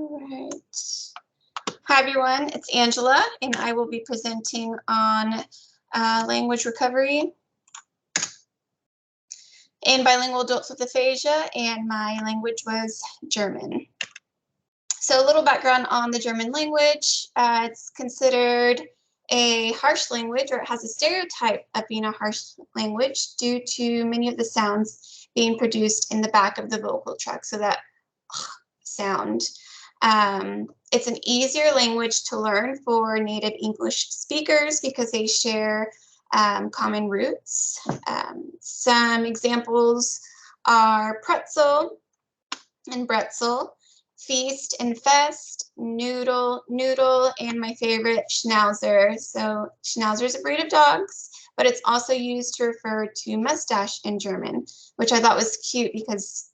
All right. Hi, everyone. It's Angela, and I will be presenting on language recovery in bilingual adults with aphasia, and my language was German. So a little background on the German language. It's considered a harsh language, or it has a stereotype of being a harsh language due to many of the sounds being produced in the back of the vocal tract, so that sound. It's an easier language to learn for native English speakers because they share common roots. Some examples are pretzel and bretzel, feast and fest, noodle, noodle, and my favorite, schnauzer. So schnauzer is a breed of dogs, but it's also used to refer to mustache in German, which I thought was cute because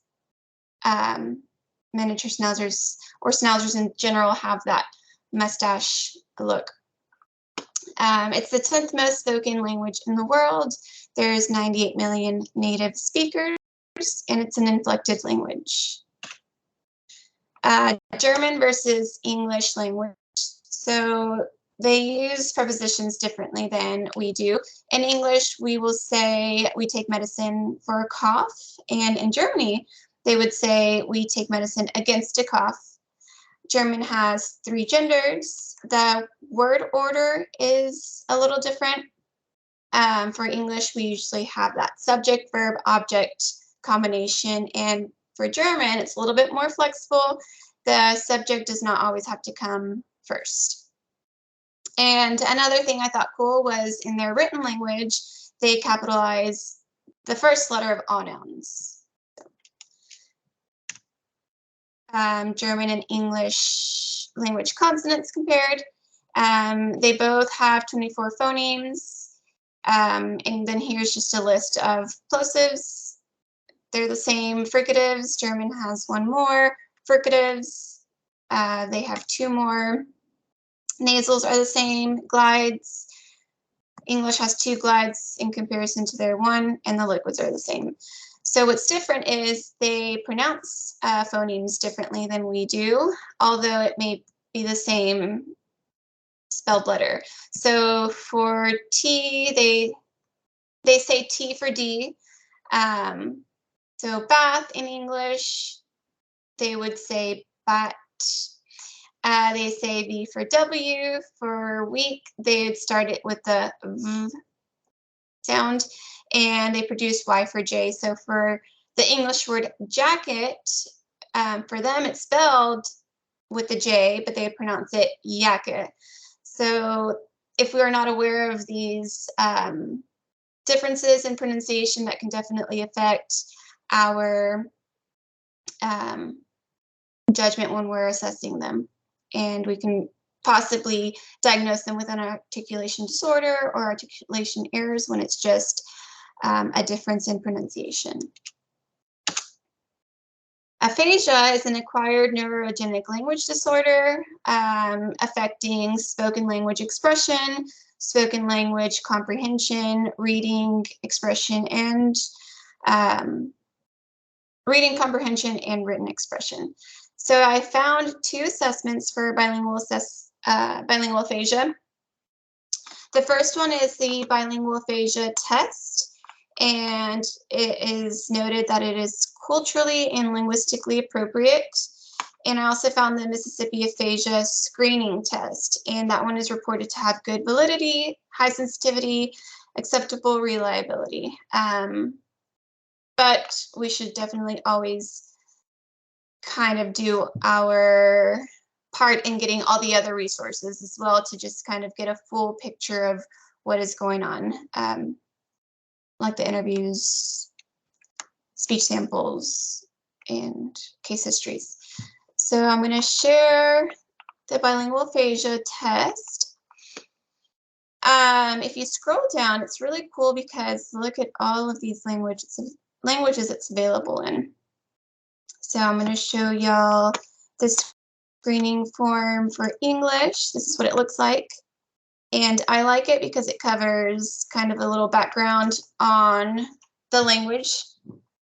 miniature schnauzers or schnauzers in general have that mustache look. It's the 10th most spoken language in the world. There's 98 million native speakers, and it's an inflected language. German versus English language. So they use prepositions differently than we do. In English, we will say we take medicine for a cough, and in Germany, they would say we take medicine against a cough. German has 3 genders. The word order is a little different. For English, we usually have that subject, verb, object combination, and for German, it's a little bit more flexible. The subject does not always have to come first. And another thing I thought cool was in their written language, they capitalize the first letter of all nouns. German and English language consonants compared. They both have 24 phonemes. And then here's just a list of plosives. They're the same. Fricatives, German has 1 more. Fricatives, they have 2 more. Nasals are the same. Glides, English has 2 glides in comparison to their 1, and the liquids are the same. So what's different is they pronounce phonemes differently than we do, although it may be the same spelled letter. So for T, they say T for D. So bath in English, they would say bat. They say V for W. For week, they would start it with the V sound, and they produce Y for J. So for the English word jacket, for them it's spelled with the J, but they pronounce it jacket. So if we are not aware of these differences in pronunciation, that can definitely affect our judgment when we're assessing them. And we can possibly diagnose them with an articulation disorder or articulation errors when it's just a difference in pronunciation. Aphasia is an acquired neurogenic language disorder affecting spoken language expression, spoken language comprehension, reading expression, and reading comprehension and written expression. So I found 2 assessments for bilingual aphasia. The first one is the bilingual aphasia test, and it is noted that it is culturally and linguistically appropriate. And I also found the Mississippi aphasia screening test, and that one is reported to have good validity, high sensitivity, acceptable reliability. But we should definitely always kind of do our part in getting all the other resources as well to just kind of get a full picture of what is going on, like the interviews, speech samples, and case histories. So I'm going to share the bilingual aphasia test. If you scroll down, it's really cool because look at all of these languages it's available in. So I'm going to show y'all this screening form for English. This is what it looks like. And I like it because it covers kind of a little background on the language,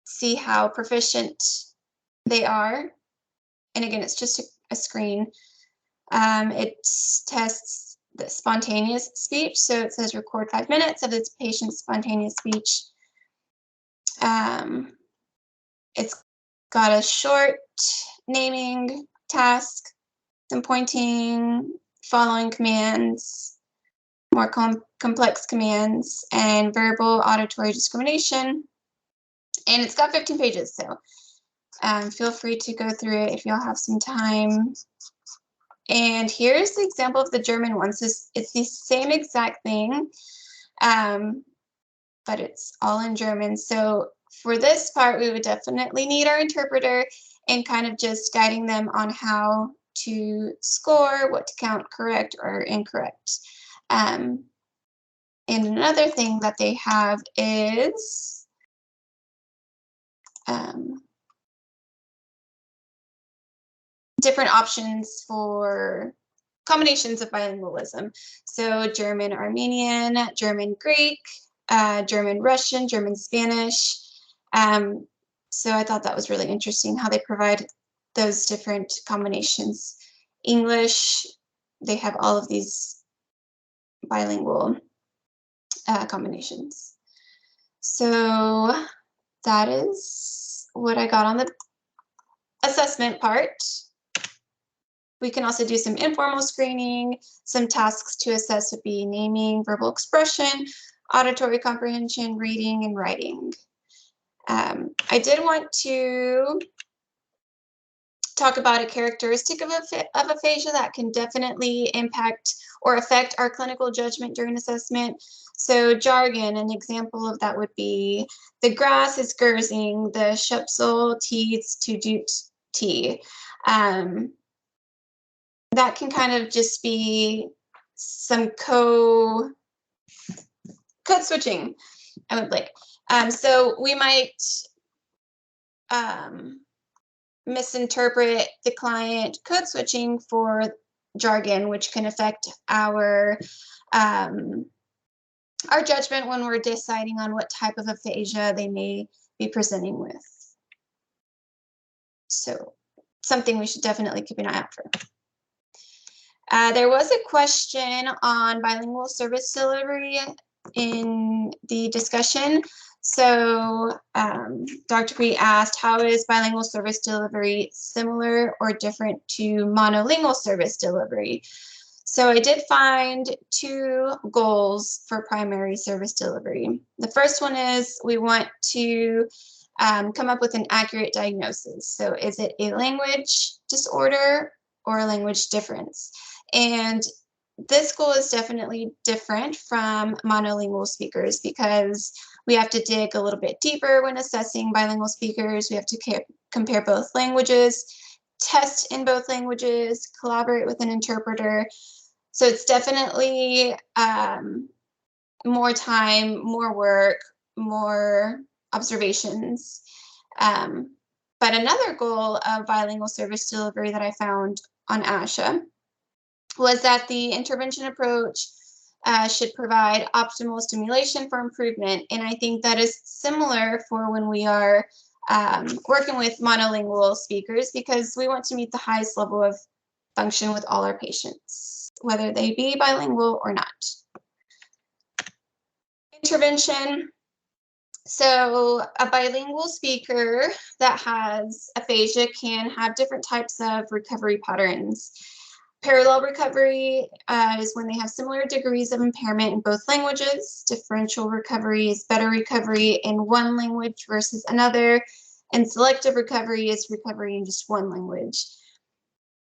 see how proficient they are. And again, it's just a screen. It tests the spontaneous speech. So it says record 5 minutes of this patient's spontaneous speech. It's got a short naming task, some pointing, following commands, more complex commands, and verbal auditory discrimination. And it's got 15 pages, so feel free to go through it if y'all have some time. And here's the example of the German one. So it's the same exact thing, but it's all in German. So for this part, we would definitely need our interpreter and kind of just guiding them on how to score, what to count correct or incorrect. And another thing that they have is different options for combinations of bilingualism. So German Armenian, German Greek, German Russian, German Spanish. So I thought that was really interesting how they provide those different combinations. English, they have all of these bilingual combinations. So that is what I got on the assessment part. We can also do some informal screening. Some tasks to assess would be naming, verbal expression, auditory comprehension, reading, and writing. I did want to talk about a characteristic of aphasia that can definitely impact or affect our clinical judgment during assessment. So jargon, an example of that would be the grass is grazing, the Schöpsel teeds to doot tea. That can kind of just be some code switching, I would like. So we might misinterpret the client code switching for jargon, which can affect our judgment when we're deciding on what type of aphasia they may be presenting with. So something we should definitely keep an eye out for. There was a question on bilingual service delivery in the discussion. So Dr. Cree asked, how is bilingual service delivery similar or different to monolingual service delivery? So I did find 2 goals for primary service delivery. The first one is we want to come up with an accurate diagnosis. So is it a language disorder or a language difference? And this goal is definitely different from monolingual speakers because we have to dig a little bit deeper when assessing bilingual speakers. We have to compare both languages, test in both languages, collaborate with an interpreter. So it's definitely more time, more work, more observations. But another goal of bilingual service delivery that I found on ASHA was that the intervention approach should provide optimal stimulation for improvement. And I think that is similar for when we are working with monolingual speakers, because we want to meet the highest level of function with all our patients, whether they be bilingual or not. Intervention. So a bilingual speaker that has aphasia can have different types of recovery patterns. Parallel recovery is when they have similar degrees of impairment in both languages. Differential recovery is better recovery in one language versus another. And selective recovery is recovery in just one language.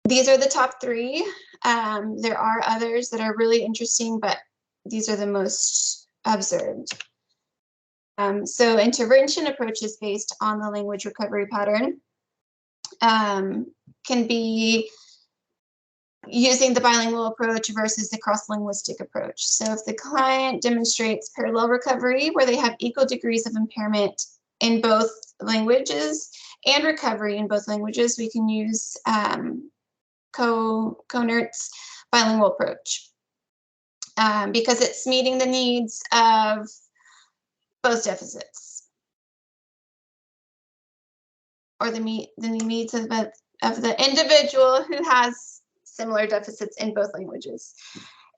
These are the top 3. There are others that are really interesting, but these are the most observed. So intervention approaches based on the language recovery pattern can be using the bilingual approach versus the cross-linguistic approach. So if the client demonstrates parallel recovery where they have equal degrees of impairment in both languages and recovery in both languages, we can use Kohnert's bilingual approach because it's meeting the needs of both deficits, or the needs of of the individual who has similar deficits in both languages.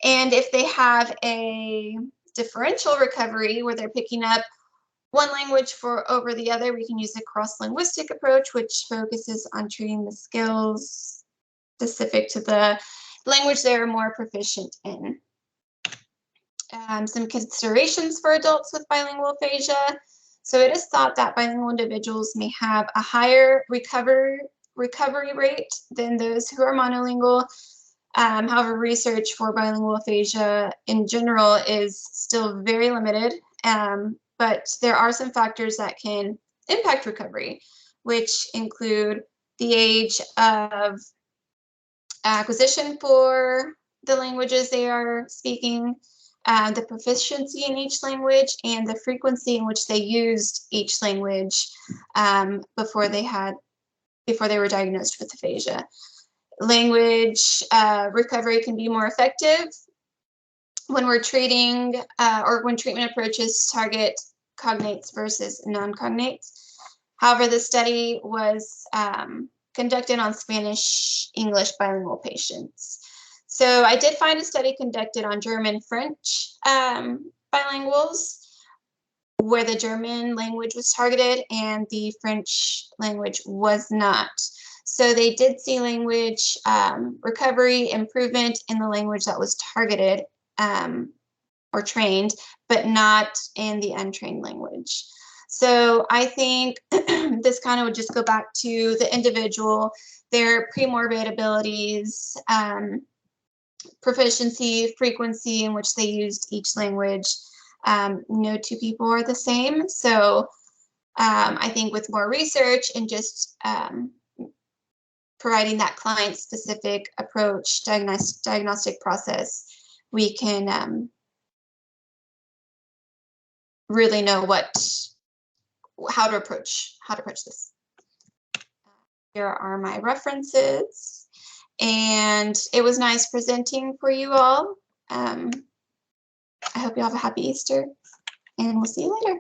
And if they have a differential recovery where they're picking up one language over the other, we can use a cross-linguistic approach, which focuses on treating the skills specific to the language they are more proficient in. Some considerations for adults with bilingual aphasia. So it is thought that bilingual individuals may have a higher recovery rate than those who are monolingual. However, research for bilingual aphasia in general is still very limited, but there are some factors that can impact recovery, which include the age of acquisition for the languages they are speaking, the proficiency in each language, and the frequency in which they used each language before they were diagnosed with aphasia. Language recovery can be more effective when we're treating or when treatment approaches target cognates versus non-cognates. However, the study was conducted on Spanish-English bilingual patients. So I did find a study conducted on German-French bilinguals where the German language was targeted and the French language was not. So they did see language recovery improvement in the language that was targeted or trained, but not in the untrained language. So I think this kind of would just go back to the individual, their premorbid abilities, proficiency, frequency in which they used each language. No two people are the same. So I think with more research and just providing that client-specific approach, diagnostic process, we can really know how to approach this. Here are my references, and it was nice presenting for you all. I hope you have a happy Easter, and we'll see you later.